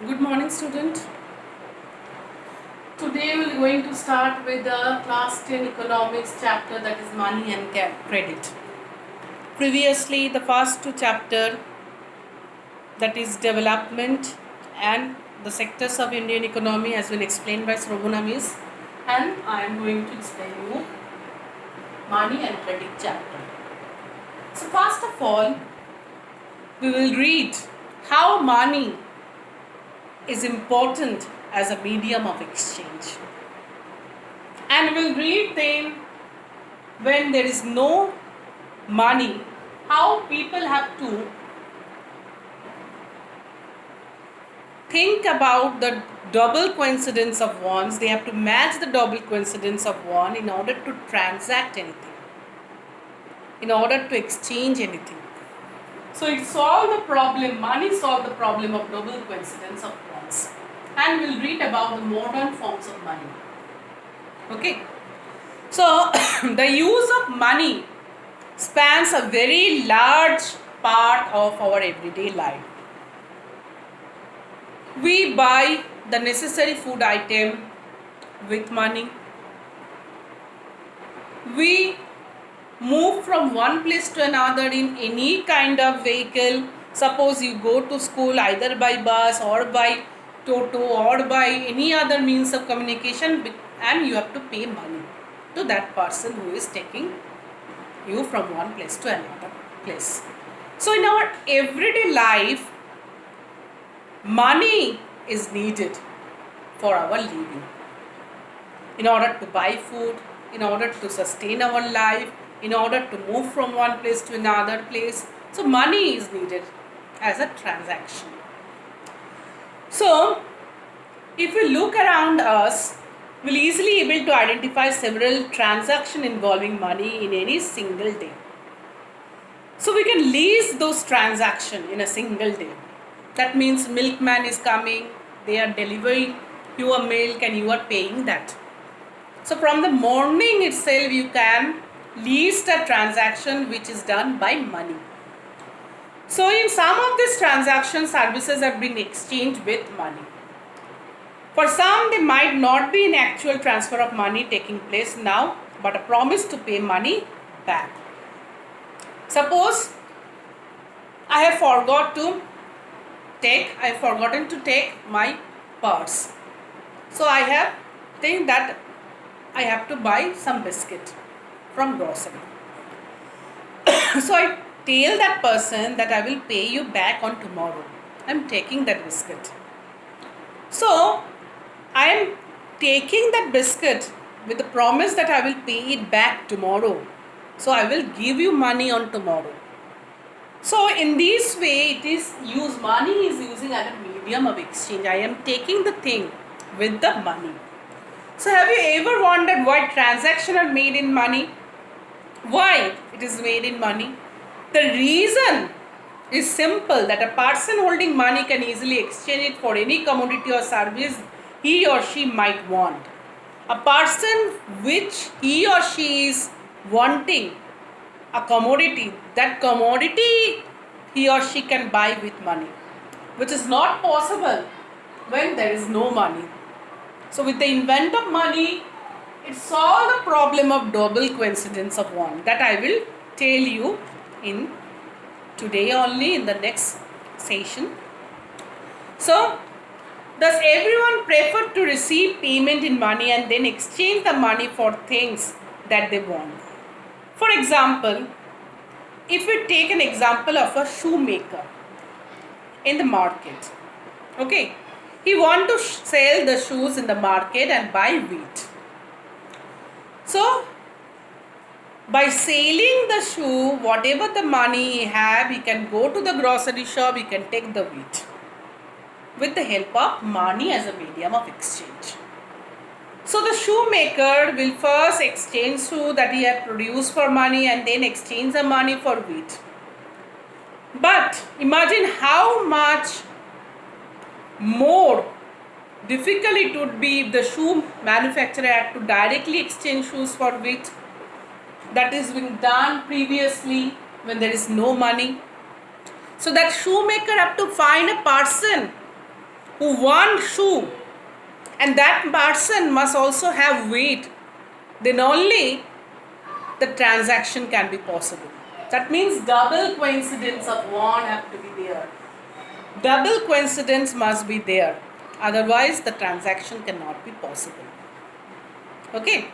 Good morning, student. Today we are going to start with the class 10 economics chapter, that is money and credit. Previously, the first two chapter, that is development and the sectors of Indian economy, has been explained by Srobonamis, and I am going to explain you money and credit chapter. So first of all, we will read how money is important as a medium of exchange. And we'll read then when there is no money, how people have to think about the double coincidence of ones. They have to match the double coincidence of one in order to transact anything, in order to exchange anything. So it solved the problem, money solved the problem of double coincidence of ones. And we'll read about the modern forms of money. Okay. So the use of money spans a very large part of our everyday life. We buy the necessary food item with money. We move from one place to another in any kind of vehicle. Suppose you go to school either by bus or by toto or by any other means of communication, and you have to pay money to that person who is taking you from one place to another place. So in our everyday life, money is needed for our living, in order to buy food, in order to sustain our life, in order to move from one place to another place. So money is needed as a transaction. So if we look around us, we'll easily able to identify several transactions involving money in any single day. So we can list those transactions in a single day. That means milkman is coming, they are delivering you a milk and you are paying that. So from the morning itself you can list a transaction which is done by money. So in some of these transactions, services are being exchanged with money. For some, there might not be an actual transfer of money taking place now, but a promise to pay money back. Suppose I have forgotten to take my purse. So I think that I have to buy some biscuit from grocery. So I tell that person that I will pay you back on tomorrow. I am taking that biscuit. So I am taking that biscuit with the promise that I will pay it back tomorrow. So I will give you money on tomorrow. So in this way, money is using as a medium of exchange. I am taking the thing with the money. So have you ever wondered why transactions are made in money? Why it is made in money? The reason is simple, that a person holding money can easily exchange it for any commodity or service he or she might want. A person which he or she is wanting a commodity, that commodity he or she can buy with money, which is not possible when there is no money. So with the invent of money, it solved the problem of double coincidence of one, that I will tell you in today only, in the next session. So does everyone prefer to receive payment in money and then exchange the money for things that they want? For example, if we take an example of a shoemaker in the market, okay, he want to sell the shoes in the market and buy wheat. So by selling the shoe, whatever the money he have, he can go to the grocery shop, he can take the wheat with the help of money as a medium of exchange. So the shoemaker will first exchange shoe that he had produced for money and then exchange the money for wheat. But imagine how much more difficult it would be if the shoe manufacturer had to directly exchange shoes for wheat. That is being done previously when there is no money. So that shoemaker have to find a person who want shoe, and that person must also have weight, then only the transaction can be possible. That means double coincidence of one have to be there. Double coincidence must be there. Otherwise, the transaction cannot be possible. Okay.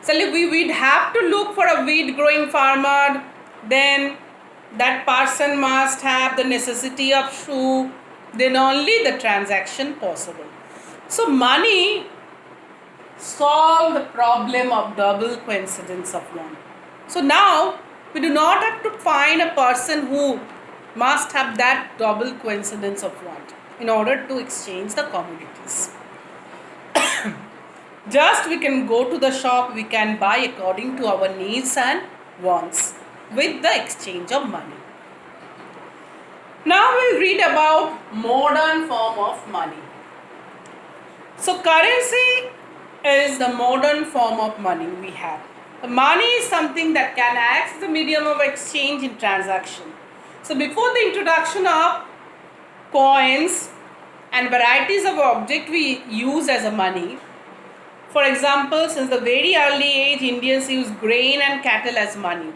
So we'd have to look for a wheat growing farmer. Then that person must have the necessity of shoe. Then only the transaction possible. So money solve the problem of double coincidence of one. So now we do not have to find a person who must have that double coincidence of one in order to exchange the commodities. Just we can go to the shop, we can buy according to our needs and wants with the exchange of money. Now we'll read about modern form of money. So currency is the modern form of money we have. The money is something that can act as a medium of exchange in transaction. So before the introduction of coins and varieties of object we use as a money, for example, since the very early age, Indians used grain and cattle as money.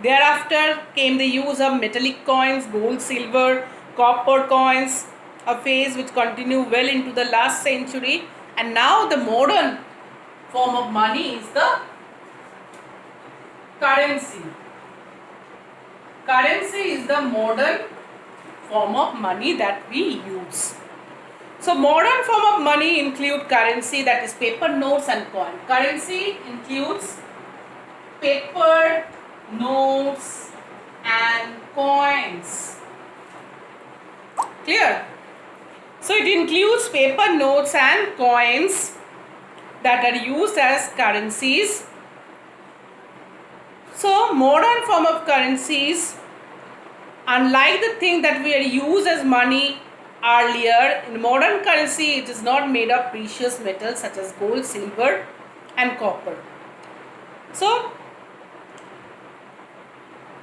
Thereafter came the use of metallic coins, gold, silver, copper coins, a phase which continued well into the last century. And now the modern form of money is the currency. Currency is the modern form of money that we use. So modern form of money include currency, that is paper, notes and coin. Currency includes paper, notes and coins. Clear? So it includes paper, notes and coins that are used as currencies. So modern form of currencies, unlike the thing that we are used as money earlier, in modern currency it is not made of precious metals such as gold, silver and copper. So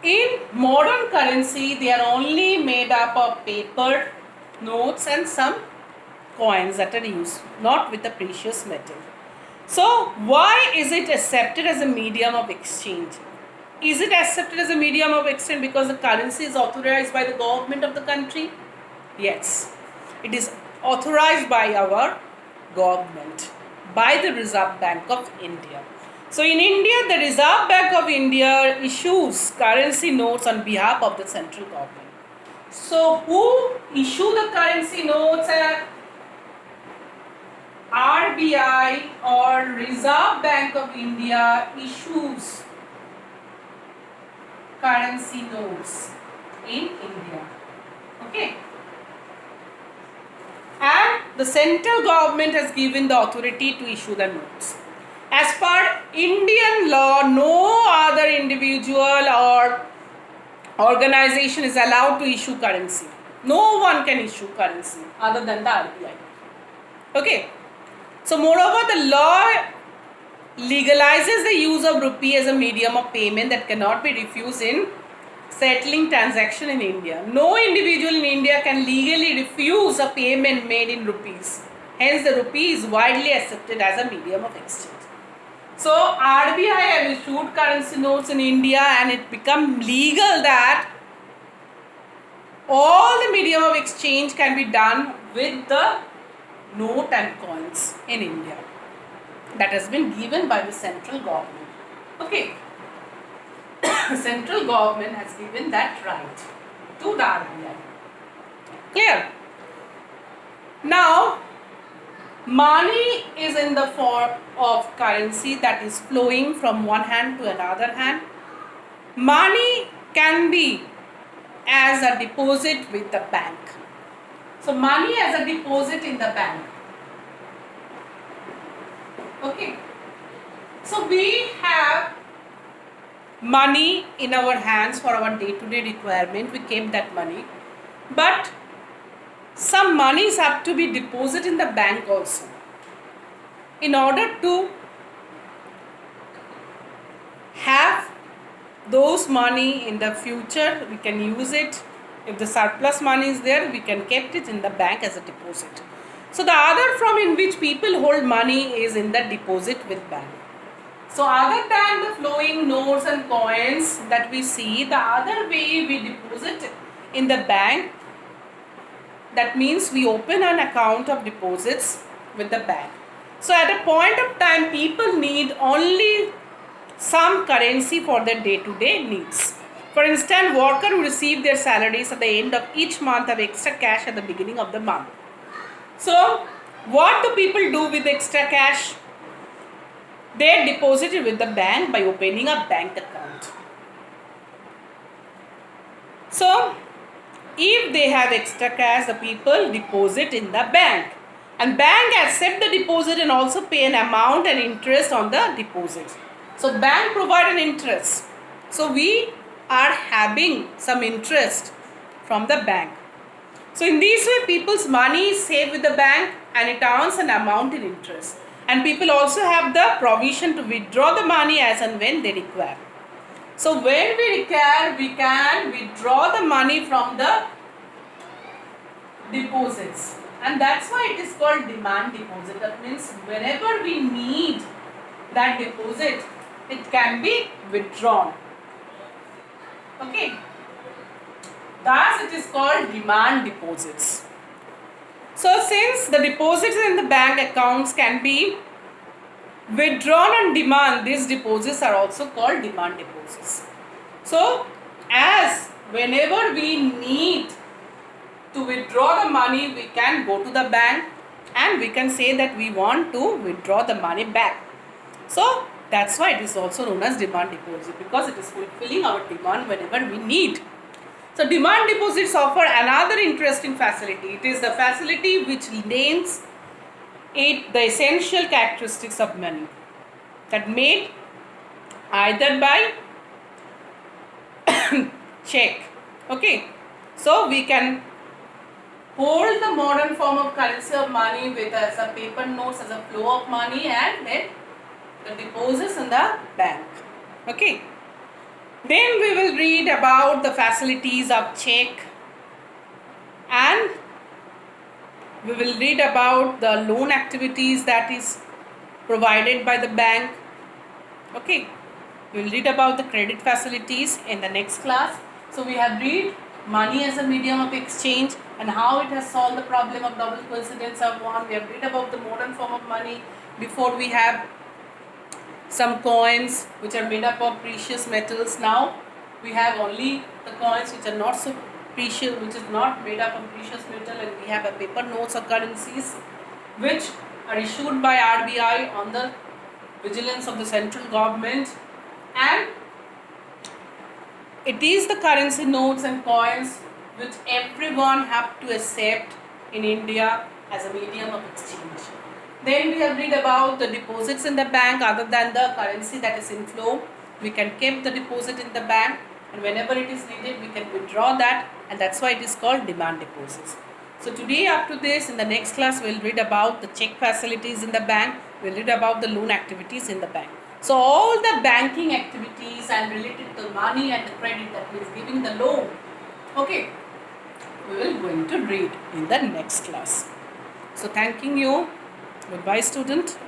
in modern currency they are only made up of paper, notes and some coins that are used, not with the precious metal. So why is it accepted as a medium of exchange? Is it accepted as a medium of exchange because the currency is authorized by the government of the country? Yes, it is authorized by our government, by the Reserve Bank of India. So in India, the Reserve Bank of India issues currency notes on behalf of the central government. So who issue the currency notes? RBI or Reserve Bank of India issues currency notes in India. Okay. And the central government has given the authority to issue the notes. As per Indian law, no other individual or organization is allowed to issue currency. No one can issue currency other than the RBI. Okay. So moreover, the law legalizes the use of rupee as a medium of payment that cannot be refused in settling transaction in India. No individual in India can legally refuse a payment made in rupees. Hence, the rupee is widely accepted as a medium of exchange. So, RBI has issued currency notes in India and it become legal that all the medium of exchange can be done with the note and coins in India. That has been given by the central government. Okay. Central government has given that right to the RBI. Clear? Now, money is in the form of currency that is flowing from one hand to another hand. Money can be as a deposit with the bank. So, money as a deposit in the bank. Okay. So, we have money in our hands for our day-to-day requirement. We keep that money. But some monies have to be deposited in the bank also. In order to have those money in the future, we can use it If the surplus money is there, we can keep it in the bank as a deposit. So the other form in which people hold money is in the deposit with bank. So other than the flowing notes and coins that we see, the other way we deposit in the bank, that means we open an account of deposits with the bank. So at a point of time, people need only some currency for their day-to-day needs. For instance, workers who receive their salaries at the end of each month have extra cash at the beginning of the month. So what do people do with extra cash? They deposit it with the bank by opening a bank account. So if they have extra cash, the people deposit in the bank. And bank accept the deposit and also pay an amount and interest on the deposit. So bank provide an interest. So we are having some interest from the bank. So in this way, people's money is saved with the bank and it earns an amount in interest. And people also have the provision to withdraw the money as and when they require. So when we require, we can withdraw the money from the deposits. And that's why it is called demand deposit. That means whenever we need that deposit, it can be withdrawn. Okay. Thus it is called demand deposits. So since the deposits in the bank accounts can be withdrawn on demand, these deposits are also called demand deposits. So as whenever we need to withdraw the money, we can go to the bank and we can say that we want to withdraw the money back. So that's why it is also known as demand deposit, because it is fulfilling our demand whenever we need. So demand deposits offer another interesting facility. It is the facility which retains the essential characteristics of money, that made either by check. Okay, so we can hold the modern form of currency of money with as a paper notes as a flow of money, and then the deposits in the bank. Okay. Then we will read about the facilities of check, and we will read about the loan activities that is provided by the bank. Okay. We will read about the credit facilities in the next class. So we have read money as a medium of exchange and how it has solved the problem of double coincidence of one. We have read about the modern form of money. Before we have some coins which are made up of precious metals. Now we have only the coins which are not so precious, which is not made up of precious metal, and we have a paper notes or currencies which are issued by RBI on the vigilance of the central government, and it is the currency notes and coins which everyone have to accept in India as a medium of exchange. Then we have read about the deposits in the bank. Other than the currency that is in flow, we can keep the deposit in the bank, and whenever it is needed, we can withdraw that, and that's why it is called demand deposits. So today, after this, in the next class, we will read about the check facilities in the bank. We will read about the loan activities in the bank. So all the banking activities and related to money and the credit, that means giving the loan, okay, we will going to read in the next class. So thanking you. Goodbye, student.